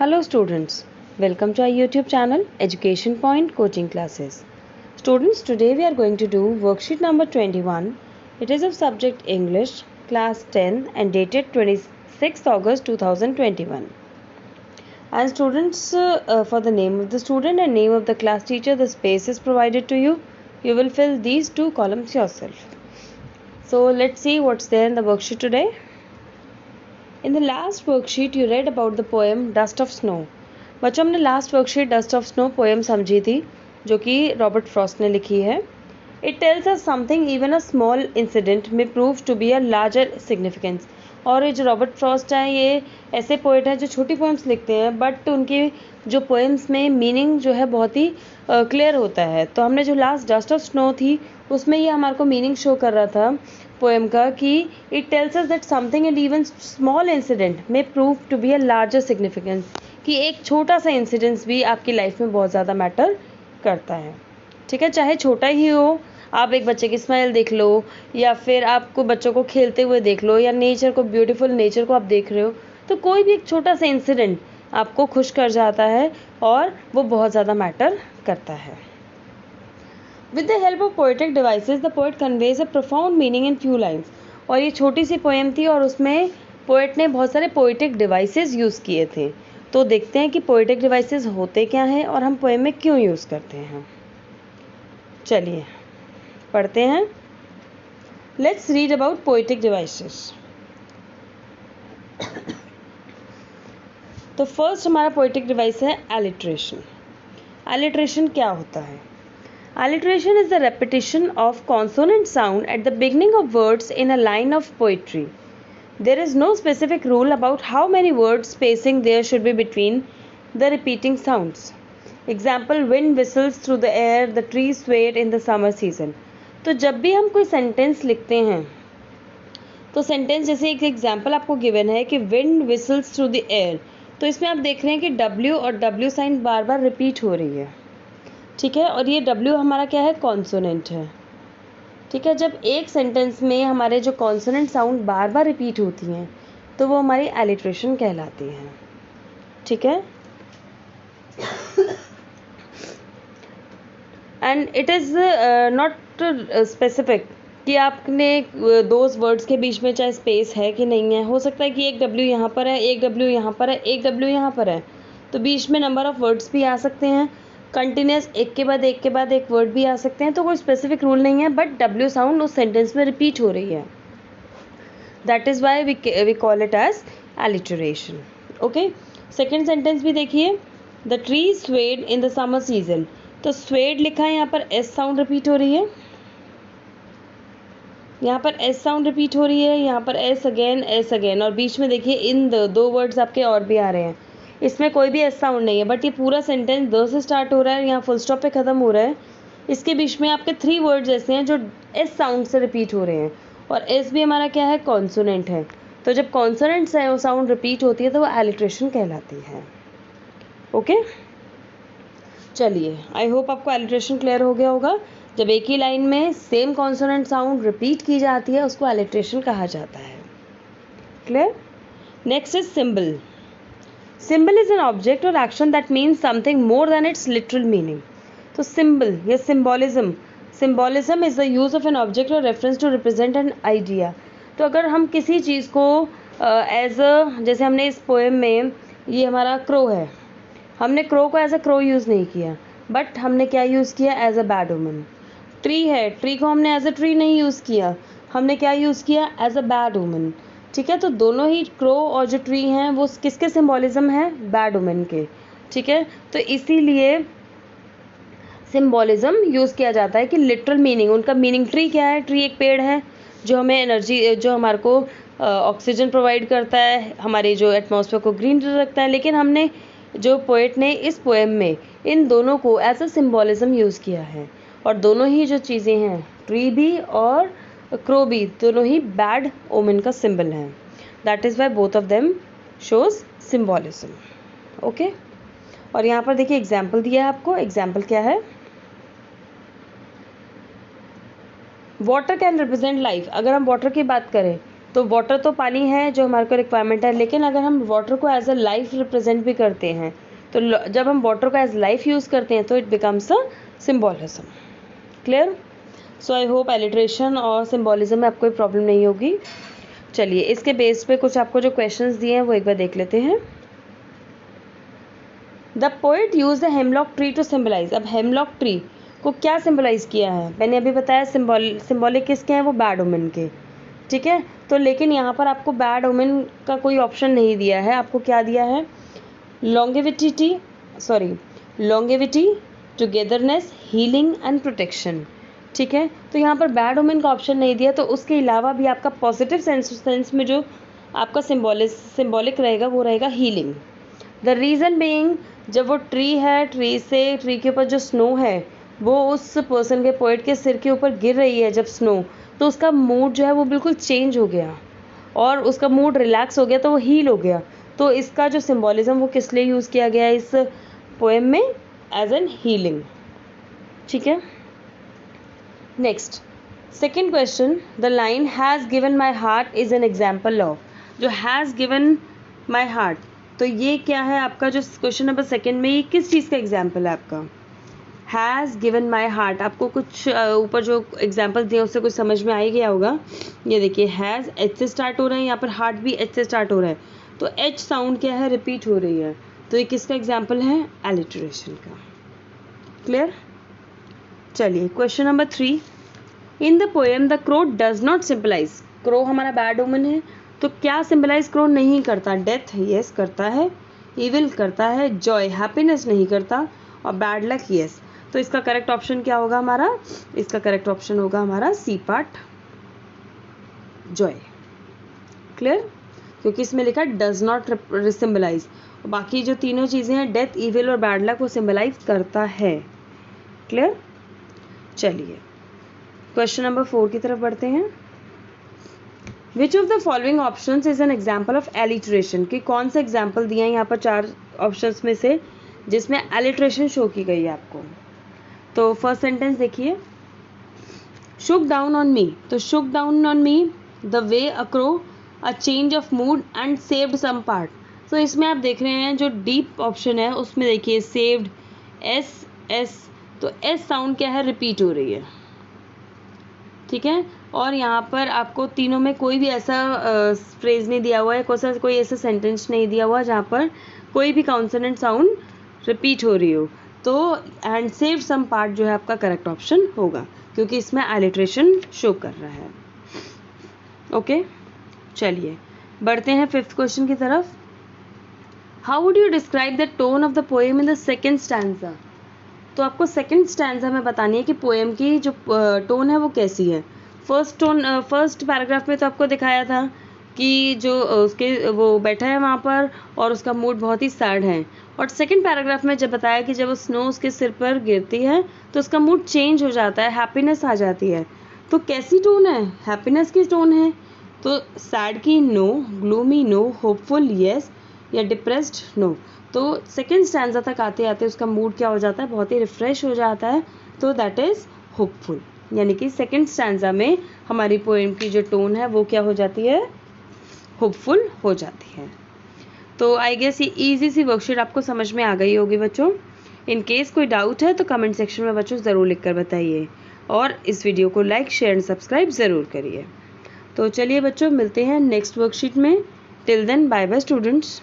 Hello students, welcome to our YouTube channel Education Point Coaching Classes. Students, today we are going to do worksheet number 21. It is of subject English, class 10 and dated 26th August 2021. And students, for the name of the student and name of the class teacher, the space is provided to you. You will fill these two columns yourself. So let's see what's there in the worksheet today. In the last worksheet you read about the poem Dust of Snow. बच्चों हमने last worksheet dust of snow poem समझी थी जो कि Robert Frost ने लिखी है. It tells us something even a small incident में prove to be a larger significance. और ये जो रॉबर्ट फ्रॉस्ट हैं ये ऐसे पोइट हैं जो छोटी पोएम्स लिखते हैं बट उनकी जो पोएम्स में मीनिंग जो है बहुत ही क्लियर होता है. तो हमने जो लास्ट डस्ट ऑफ स्नो थी उसमें ये हमारे को मीनिंग शो कर रहा था पोएम का कि it tells us that something and even small incident में prove to be a larger significance, कि एक छोटा सा इंसिडेंस भी आपकी लाइफ में बहुत ज़्यादा मैटर करता है. ठीक है, चाहे छोटा ही हो, आप एक बच्चे की स्माइल देख लो या फिर आपको बच्चों को खेलते हुए देख लो या नेचर को, ब्यूटीफुल नेचर को आप देख रहे हो, तो कोई भी एक छोटा सा इंसिडेंट आपको खुश कर जाता है और वो बहुत ज़्यादा मैटर करता है. With the help of poetic devices the poet conveys a profound meaning in few lines. और ये छोटी सी पोएम थी और उसमें पोएट ने बहुत सारे पोएटिक डिवाइसेस यूज़ किए थे. तो देखते हैं कि पोएटिक डिवाइसेस होते क्या हैं और हम पोएम में क्यों यूज़ करते हैं. चलिए पढ़ते हैं. Let's read about poetic devices. तो फर्स्ट हमारा पोएटिक डिवाइस है एलिट्रेशन. एलिट्रेशन क्या होता है? Alliteration is the repetition of consonant sound at the beginning of words in a line of poetry. There is no specific rule about how many words spacing there should be between the repeating sounds. Example, wind whistles through the air, the trees swayed in the summer season. तो जब भी हम कोई sentence लिखते हैं तो sentence जैसे एक एग्जाम्पल आपको गिवन है कि wind whistles through the air, तो इसमें आप देख रहे हैं कि W और W साइन बार बार रिपीट हो रही है. ठीक है, और ये W हमारा क्या है? कॉन्सोनेंट है. ठीक है, जब एक सेंटेंस में हमारे जो कॉन्सोनेंट साउंड बार बार रिपीट होती हैं तो वो हमारी एलिट्रेशन कहलाती हैं. ठीक है, and it is not specific कि आपने दो वर्ड्स के बीच में चाहे स्पेस है कि नहीं है. हो सकता है कि एक W यहाँ पर है, एक W यहाँ पर है, एक W यहाँ पर है, तो बीच में नंबर ऑफ़ वर्ड्स भी आ सकते हैं. कंटिन्यूस एक के बाद एक वर्ड भी आ सकते हैं. तो कोई स्पेसिफिक रूल नहीं है, बट W साउंड उस सेंटेंस में रिपीट हो रही है. That is why we call it as alliteration. Okay, second sentence भी देखिए. The tree swayed in the summer season. तो स्वेड लिखा है, यहाँ पर S साउंड रिपीट हो रही है, यहाँ पर S साउंड रिपीट हो रही है, यहाँ पर S अगेन, और बीच में देखिए इन दो वर्ड्स आपके और भी आ रहे हैं. इसमें कोई भी S साउंड नहीं है, बट ये पूरा सेंटेंस द से स्टार्ट हो रहा है, यहाँ फुल स्टॉप पे ख़त्म हो रहा है. इसके बीच में आपके 3 वर्ड्स ऐसे हैं जो S साउंड से रिपीट हो रहे हैं, और S भी हमारा क्या है? कॉन्सोनेंट है. तो जब कॉन्सोनेंट साउंड रिपीट होती है तो वो एलिट्रेशन कहलाती है. ओके, चलिए, आई होप आपको एलिट्रेशन क्लियर हो गया होगा. जब एक ही लाइन में सेम कॉन्सोनेंट साउंड रिपीट की जाती है उसको एलिट्रेशन कहा जाता है. Clear? Next is symbol. Symbol is an object or action that means something more than its literal meaning. तो symbol या symbolism is the use of an object or reference to represent an idea. तो अगर हम किसी चीज़ को as a, जैसे हमने इस पोएम में ये हमारा क्रो है, हमने क्रो को एज अ क्रो यूज़ नहीं किया, बट हमने क्या यूज़ किया? As a bad woman. Tree है, ट्री को हमने एज अ ट्री नहीं यूज़ किया, हमने क्या यूज़ किया? As a bad woman. ठीक है, तो दोनों ही क्रो और जो ट्री हैं वो किसके सिंबॉलिज्म है? बैड वुमेन के. ठीक है, तो इसीलिए सिंबॉलिज्म यूज़ किया जाता है कि लिटरल मीनिंग, उनका मीनिंग. ट्री क्या है? ट्री एक पेड़ है जो हमें एनर्जी, जो हमारे को ऑक्सीजन प्रोवाइड करता है, हमारे जो एटमॉस्फेयर को ग्रीन रखता है. लेकिन हमने जो पोएट ने इस पोएम में इन दोनों को एज अ सिंबॉलिज्म यूज़ किया है, और दोनों ही जो चीज़ें हैं, ट्री भी और क्रो भी, दोनों ही बैड ओमेन का सिंबल है. That is Y both of them shows symbolism. Okay, और यहाँ पर देखिए एग्जाम्पल दिया है आपको. एग्जाम्पल क्या है? Water can represent life. अगर हम वाटर की बात करें तो वाटर तो पानी है जो हमारे को रिक्वायरमेंट है, लेकिन अगर हम वाटर को एज अ लाइफ रिप्रेजेंट भी करते हैं तो जब हम वाटर को एज लाइफ यूज़ करते हैं तो it becomes a symbolism. Clear? So I hope alliteration और सिम्बोलिज्म में आपको कोई प्रॉब्लम नहीं होगी। चलिए इसके बेस पे कुछ आपको जो क्वेश्चंस दिए हैं वो एक बार देख लेते हैं। The poet use the hemlock tree to symbolise. अब हेमलॉक ट्री को क्या सिम्बलाइज किया है? मैंने अभी बताया सिम्बॉलिक किसके हैं? वो बैड ओमेन के। ठीक है, तो लेकिन यहाँ पर आपको बैड ओमेन का कोई ऑप्शन नहीं दिया है, आपको क्या दिया है? Longevity, togetherness, healing and protection. ठीक है, तो यहाँ पर बैड ओमेन का ऑप्शन नहीं दिया, तो उसके अलावा भी आपका पॉजिटिव सेंस में जो आपका सिम्बॉलिक रहेगा वो रहेगा हीलिंग। द रीज़न बीइंग, जब वो ट्री है, ट्री के ऊपर जो स्नो है वो उस पर्सन के पोएट के सिर के ऊपर गिर रही है जब स्नो, तो उसका मूड जो है वो बिल्कुल चेंज हो गया और उसका मूड रिलैक्स हो गया, तो वो हील हो गया। तो इसका जो सिम्बॉलिज्म वो किस लिए यूज़ किया गया है इस पोएम में? As an healing. ठीक है, next second question, the line has given my heart is an example of. जो हैज़ गिवन माई हार्ट, तो ये क्या है आपका? जो क्वेश्चन नंबर सेकेंड में ये किस चीज़ का एग्जाम्पल है आपका? Has given my heart. आपको कुछ ऊपर जो एग्जाम्पल दिए उससे कुछ समझ में आ ही गया होगा। ये देखिए, हैज़ एच से स्टार्ट हो रहा है, यहाँ पर हार्ट भी एच से स्टार्ट हो रहा है, तो एच साउंड क्या है? रिपीट हो रही है, तो ये किसका एग्जाम्पल है? एलिट्रेशन का। क्लियर? चलिए question number 3, in the poem the crow does not symbolise. Crow हमारा बैड ओमेन है, तो क्या सिम्बलाइज क्रो नहीं करता? डेथ यस करता है, इविल करता है, जॉय हैप्पीनेस नहीं करता, और बैड लक यस। तो इसका करेक्ट ऑप्शन क्या होगा हमारा? इसका करेक्ट ऑप्शन होगा हमारा सी पार्ट, जॉय। क्लियर? क्योंकि इसमें लिखा डज नॉट सिम्बलाइज, बाकी जो तीनों चीज़ें हैं डेथ, इविल और बैड लक वो सिम्बलाइज करता है। क्लियर? चलिए क्वेश्चन नंबर 4 की तरफ बढ़ते हैं। Which of the following options is an example of alliteration? कि कौन सा एग्जाम्पल दिया है यहाँ पर 4 ऑप्शंस में से जिसमें एलिट्रेशन शो की गई है आपको? तो फर्स्ट सेंटेंस देखिए, शुक डाउन ऑन मी। तो shook down on me the way a crow a change of mood and saved some part. तो इसमें आप देख रहे हैं जो डीप ऑप्शन है उसमें देखिए सेव्ड, एस, तो एस साउंड क्या है? रिपीट हो रही है। ठीक है, और यहाँ पर आपको तीनों में कोई भी ऐसा फ्रेज नहीं दिया हुआ है, कोई ऐसा सेंटेंस नहीं दिया हुआ जहाँ पर कोई भी कॉन्सोनेंट साउंड रिपीट हो रही हो, तो एंड सेव सम पार्ट जो है आपका करेक्ट ऑप्शन होगा, क्योंकि इसमें एलिट्रेशन शो कर रहा है। ओके, चलिए बढ़ते हैं 5th क्वेश्चन की तरफ। How would you describe the tone of the poem in the second stanza? तो आपको सेकेंड स्टैंजा में बतानी है कि पोएम की जो टोन है वो कैसी है। फर्स्ट पैराग्राफ में तो आपको दिखाया था कि जो उसके वो बैठा है वहाँ पर और उसका मूड बहुत ही सैड है, और सेकंड पैराग्राफ में जब बताया कि जब वो स्नो उसके सिर पर गिरती है तो उसका मूड चेंज हो जाता है, हैप्पीनेस आ जाती है। तो कैसी टोन है? हैप्पीनेस की टोन है। तो सैड की no, gloomy no, hopeful yes, या डिप्रेस्ड नो। तो सेकेंड स्टैंजा तक आते आते उसका मूड क्या हो जाता है? बहुत ही रिफ्रेश हो जाता है, तो दैट इज़ होपफुल। यानी कि सेकेंड स्टैंजा में हमारी पोएम की जो टोन है वो क्या हो जाती है? होपफुल हो जाती है। तो आई गेस ये इजी सी वर्कशीट आपको समझ में आ गई होगी बच्चों। इन केस कोई डाउट है तो कमेंट सेक्शन में बच्चों ज़रूर लिखकर बताइए, और इस वीडियो को लाइक, शेयर एंड सब्सक्राइब ज़रूर करिए। तो चलिए बच्चों, मिलते हैं नेक्स्ट वर्कशीट में। Till then bye bye students.